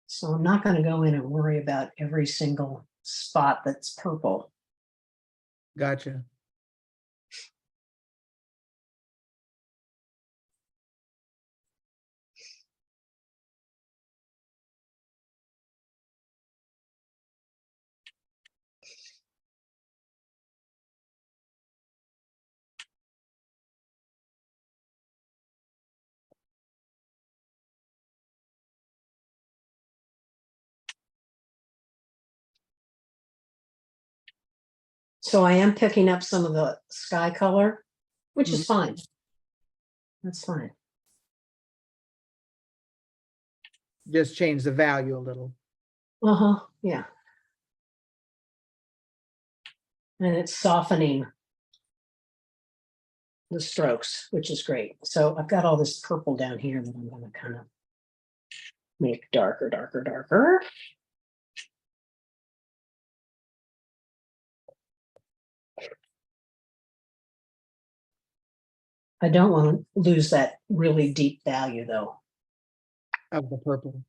Speaker 2: So I'm not going to go in and worry about every single spot that's purple.
Speaker 1: gotcha.
Speaker 2: So I am picking up some of the sky color, which is fine. That's fine.
Speaker 1: Just change the value a little.
Speaker 2: Uh-huh, yeah. And it's softening the strokes, which is great. So I've got all this purple down here that I'm going to kind of make darker. I don't want to lose that really deep value though.
Speaker 1: Of the purple.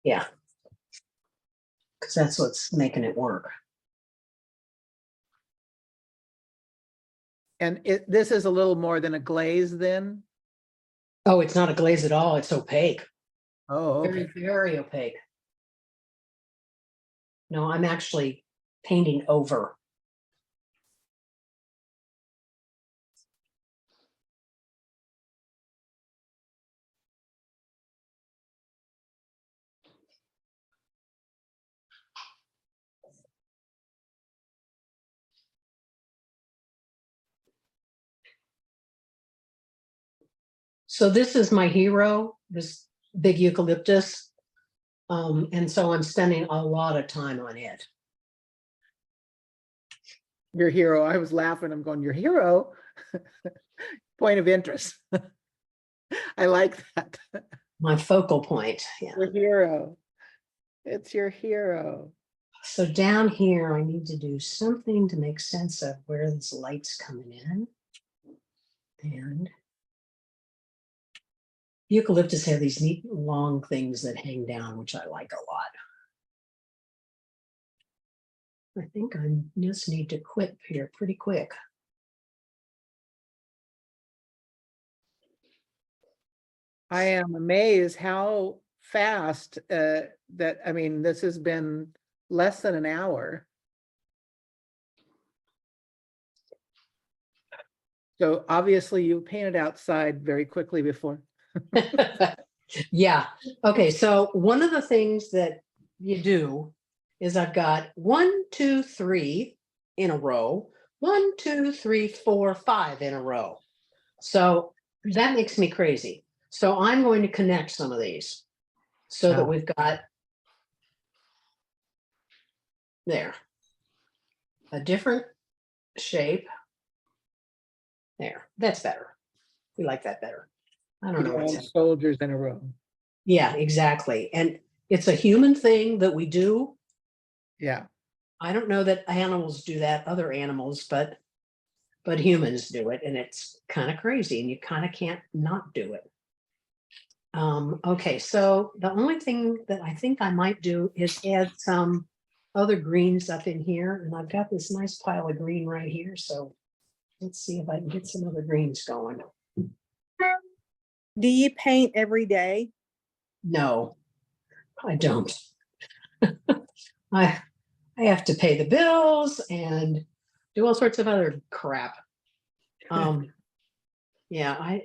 Speaker 2: Yeah. Because that's what's making it work.
Speaker 1: And this is a little more than a glaze then?
Speaker 2: Oh, it's not a glaze at all. It's opaque.
Speaker 1: Oh,
Speaker 2: Very,
Speaker 1: okay.
Speaker 2: very opaque. No, I'm actually painting over. So this is my hero, this big eucalyptus. And so I'm spending a lot of time on it.
Speaker 1: Your hero. I was laughing. I'm going, your hero? Point of interest. I like that.
Speaker 2: My focal point. Yeah.
Speaker 1: Your hero. It's your hero.
Speaker 2: So down here, I need to do something to make sense of where this light's coming in. And eucalyptus have these neat long things that hang down, which I like a lot. I think I just need to quit here pretty quick.
Speaker 1: I am amazed how fast, that, I mean, this has been less than an hour. So obviously you painted outside very quickly before.
Speaker 2: Yeah, okay, so one of the things that you do is I've got 1, 2, 3 in a row, 1, 2, 3, 4, 5 in a row. So that makes me crazy. So I'm going to connect some of these so that
Speaker 1: Oh.
Speaker 2: we've got there a different shape. There, that's better. We like that better. I don't know what's
Speaker 1: All soldiers in a row.
Speaker 2: Yeah, exactly. And it's a human thing that we do.
Speaker 1: Yeah.
Speaker 2: I don't know that animals do that, other animals, but humans do it, and it's kind of crazy, and you kind of can't not do it. Okay, so the only thing that I think I might do is add some other greens up in here, and I've got this nice pile of green right here, so let's see if I can get some other greens going.
Speaker 4: Do you paint every day?
Speaker 2: No, I don't. I have to pay the bills and do all sorts of other crap. Yeah, I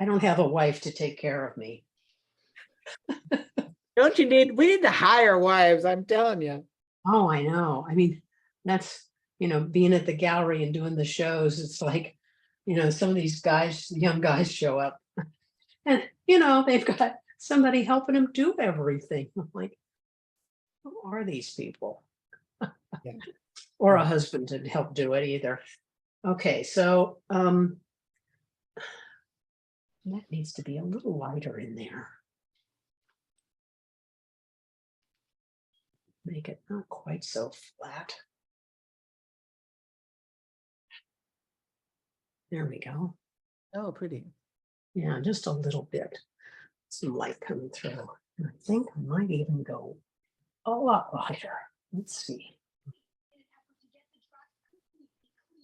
Speaker 2: don't have a wife to take care of me.
Speaker 1: Don't you need, we need to hire wives, I'm telling you.
Speaker 2: Oh, I know. I mean, that's, being at the gallery and doing the shows, it's like, some of these guys, young guys show up and, they've got somebody helping them do everything. I'm like, who are these people?
Speaker 1: Yeah.
Speaker 2: Or a husband to help do it either. Okay, so that needs to be a little lighter in there. Make it not quite so flat. There we go.
Speaker 1: Oh, pretty.
Speaker 2: Yeah, just a little bit. Some light coming through. And I think I might even go a lot lighter. Let's see.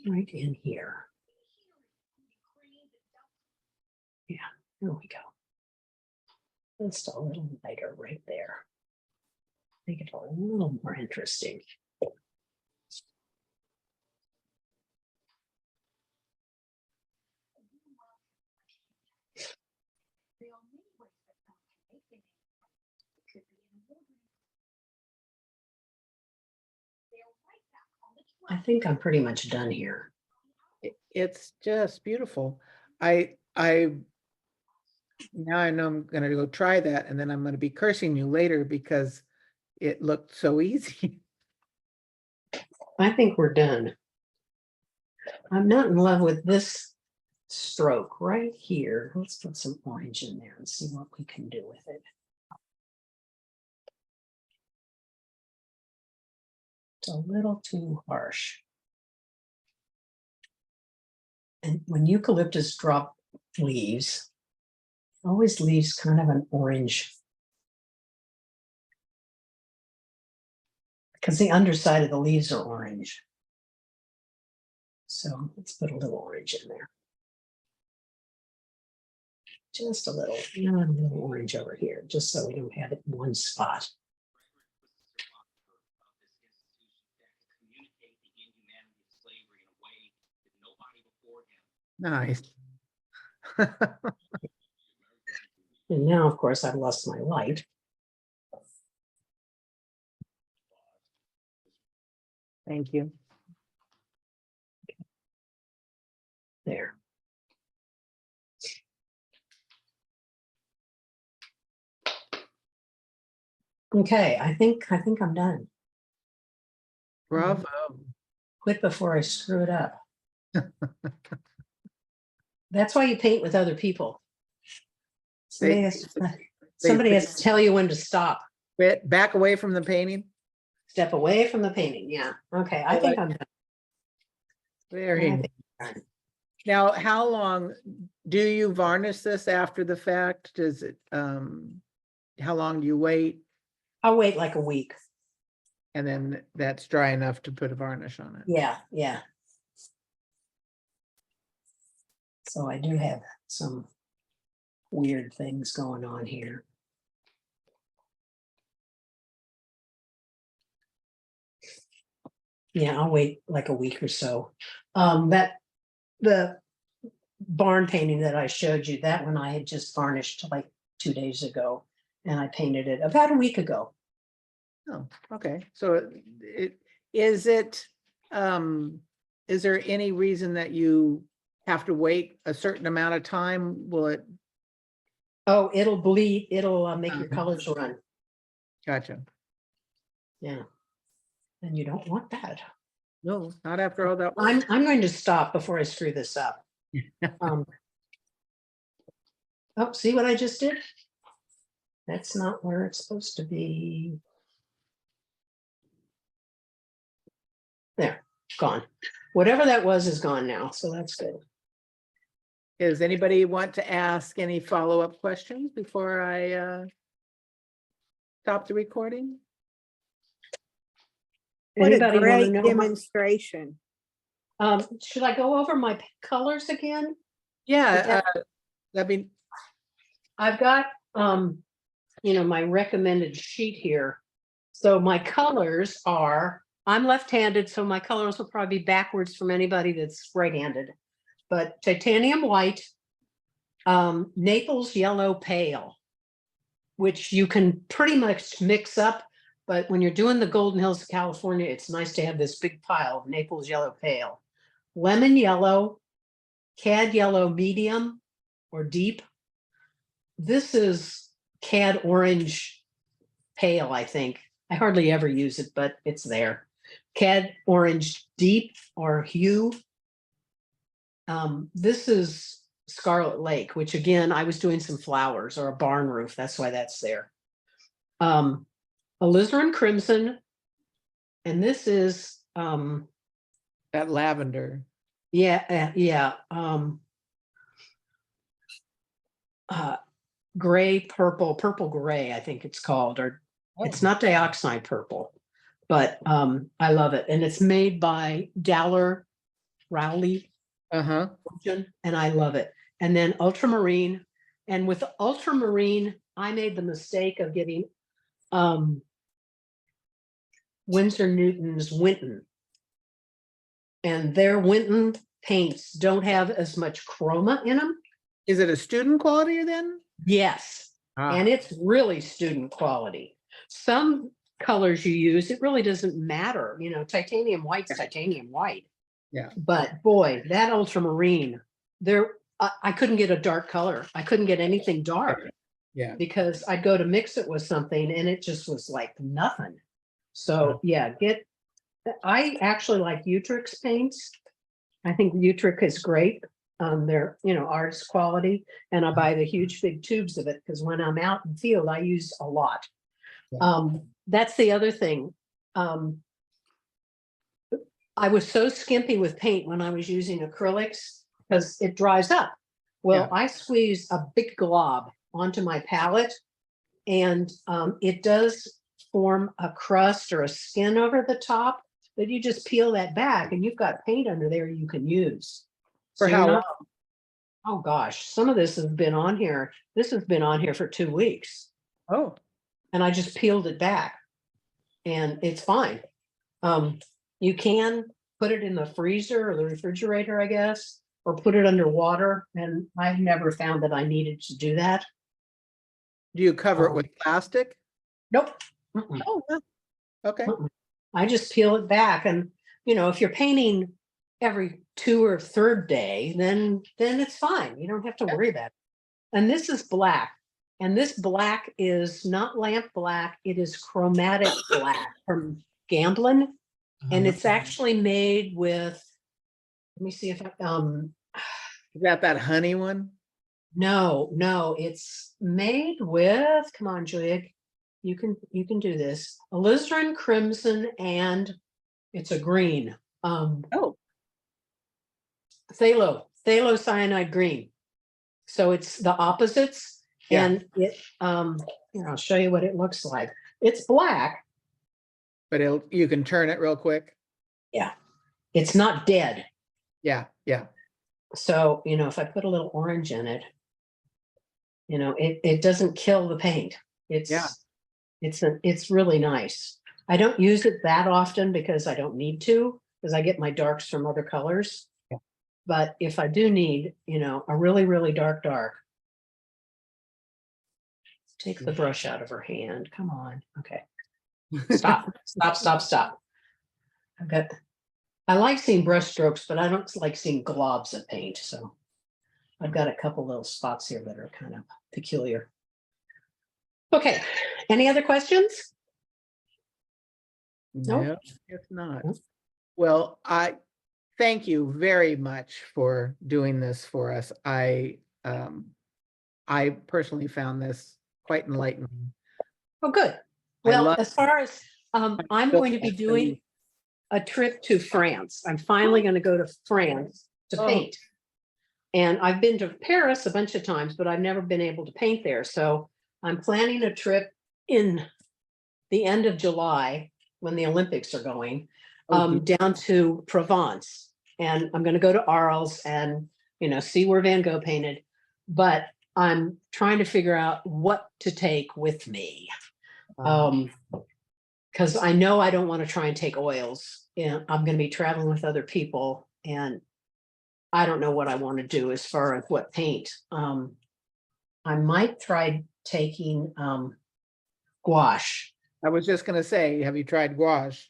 Speaker 2: Right in here. Yeah, there we go. Just a little lighter right there. Make it a little more interesting. I think I'm pretty much done here.
Speaker 1: It's just beautiful. Now I know I'm gonna go try that, and then I'm gonna be cursing you later because it looked so easy.
Speaker 2: I think we're done. I'm not in love with this stroke right here. Let's put some orange in there and see what we can do with it. It's a little too harsh. And when eucalyptus drop leaves, it always leaves kind of an orange. Because the underside of the leaves are orange. So let's put a little orange in there. Just a little, not a little orange over here, just so we don't have it in one spot.
Speaker 1: Nice.
Speaker 2: And now, of course, I've lost my light.
Speaker 1: Thank you.
Speaker 2: There. Okay, I think I'm done.
Speaker 1: Bravo.
Speaker 2: Quit before I screw it up. That's why you paint with other people. Somebody has to tell you when to stop.
Speaker 1: Back away from the painting.
Speaker 2: Step away from the painting. Yeah. Okay, I think I'm done.
Speaker 1: Very
Speaker 2: I
Speaker 1: nice.
Speaker 2: think I'm done.
Speaker 1: Now, how long do you varnish this after the fact? Does it, how long do you wait?
Speaker 2: I'll wait like a week.
Speaker 1: And then that's dry enough to put a varnish on it.
Speaker 2: Yeah, yeah. So I do have some weird things going on here. Yeah, I'll wait like a week or so. The barn painting that I showed you, that one I had just varnished like 2 days ago, and I painted it about a week ago.
Speaker 1: Oh, okay, so is there any reason that you have to wait a certain amount of time? Will it,
Speaker 2: Oh, it'll bleed, it'll make your
Speaker 1: Uh-huh.
Speaker 2: colors run.
Speaker 1: gotcha.
Speaker 2: Yeah. And you don't want that.
Speaker 1: No, not after all that.
Speaker 2: I'm going to stop before I screw this up. Um, oh, see what I just did? That's not where it's supposed to be. There, gone. Whatever that was is gone now, so that's good.
Speaker 1: Does anybody want to ask any follow-up questions before I stop the recording?
Speaker 4: What a
Speaker 2: Anybody want to
Speaker 4: great
Speaker 2: know?
Speaker 4: demonstration.
Speaker 2: Should I go over my colors again?
Speaker 1: Yeah, I mean,
Speaker 2: I've got, my recommended sheet here. So my colors are, I'm left-handed, so my colors will probably be backwards from anybody that's right-handed. But titanium white, Naples yellow pale, which you can pretty much mix up. But when you're doing the Golden Hills of California, it's nice to have this big pile of Naples yellow pale. Lemon yellow, cad yellow medium or deep. This is cad orange pale, I think. I hardly ever use it, but it's there. Cad orange deep or hue. This is Scarlet Lake, which again, I was doing some flowers or a barn roof. That's why that's there. Alizarin crimson. And this is,
Speaker 1: that lavender.
Speaker 2: yeah. Gray, purple gray, I think it's called, or it's not dioxide purple, but I love it. And it's made by Dowler Rowley,
Speaker 1: Uh-huh.
Speaker 2: and I love it. And then ultramarine. And with ultramarine, I made the mistake of getting Winsor Newton's Winton. And their Winton paints don't have as much chroma in them.
Speaker 1: Is it a student quality then?
Speaker 2: Yes. And it's really student quality. Some colors you use, it really doesn't matter. Titanium white's titanium white.
Speaker 1: Yeah.
Speaker 2: But boy, that ultramarine, I couldn't get a dark color. I couldn't get anything dark.
Speaker 1: Yeah.
Speaker 2: Because I'd go to mix it with something and it just was like nothing. So yeah, I actually like Utrix paints. I think Utrix is great. They're, artist quality, and I buy the huge big tubes of it because when I'm out in the field, I use a lot.
Speaker 1: Yeah.
Speaker 2: That's the other thing. I was so skimpy with paint when I was using acrylics because it dries up. Well,
Speaker 1: Yeah.
Speaker 2: I squeeze a big glob onto my palette, and it does form a crust or a skin over the top. But you just peel that back, and you've got paint under there you can use.
Speaker 1: For how long?
Speaker 2: Oh gosh, some of this has been on here. This has been on here for 2 weeks.
Speaker 1: Oh,
Speaker 2: And I just peeled it back and it's fine. You can put it in the freezer or the refrigerator, I guess, or put it under water. And I've never found that I needed to do that.
Speaker 1: do you cover it with plastic?
Speaker 2: Nope. Mm-mm.
Speaker 1: Oh, no. Okay.
Speaker 2: I just peel it back. And, if you're painting every 2 or 3rd day, then it's fine. You don't have to worry about it. And this is black. And this black is not lamp black. It is chromatic black from Gamblin. And it's actually made with, let me see if I,
Speaker 1: You got that honey one?
Speaker 2: no, it's made with, come on, Julia, you can do this. Alizarin crimson, and it's a green.
Speaker 1: Oh,
Speaker 2: Phthalocyanide green. So it's the opposites.
Speaker 1: Yeah.
Speaker 2: And it, I'll show you what it looks like. It's black.
Speaker 1: but you can turn it real quick.
Speaker 2: Yeah. It's not dead.
Speaker 1: Yeah, yeah.
Speaker 2: So, if I put a little orange in it, You know, it doesn't kill the paint.
Speaker 1: Yeah.
Speaker 2: It's really nice. I don't use it that often because I don't need to, because I get my darks from other colors.
Speaker 1: Yeah.
Speaker 2: But if I do need, you know, a really, really dark. Take the brush out of her hand. Come on. Okay. Stop. Stop. I like seeing brush strokes, but I don't like seeing globs of paint. So I've got a couple little spots here that are kind of peculiar. Okay. Any other questions? Nope.
Speaker 1: No, if not.
Speaker 2: Nope.
Speaker 1: Well, I thank you very much for doing this for us. I personally found this quite enlightening.
Speaker 2: Oh, good.
Speaker 1: I
Speaker 2: Well,
Speaker 1: love-
Speaker 2: as far as I'm going to be doing a trip to France. I'm finally going to go to France to
Speaker 1: Oh.
Speaker 2: paint. And I've been to Paris a bunch of times, but I've never been able to paint there. So I'm planning a trip in the end of July when the Olympics are going,
Speaker 1: Oh,
Speaker 2: down to Provence. And I'm going to go to Arles and, you know, see where Van Gogh painted. But I'm trying to figure out what to take with me. Because I know I don't want to try and take oils. And I'm going to be traveling with other people, and I don't know what I want to do as far as what paint. I might try taking gouache.
Speaker 1: I was just gonna say, have you tried gouache?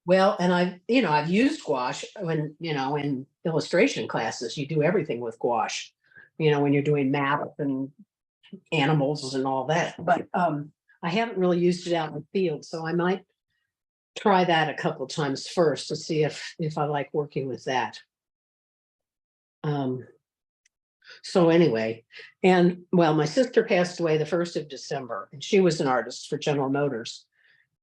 Speaker 2: Well, and I've used gouache when, in illustration classes, you do everything with gouache, when you're doing math and animals and all that. But I haven't really used it out in the field, so I might try that a couple of times first to see if I like working with that. So anyway, and well, my sister passed away the 1st of December, and she was an artist for General Motors.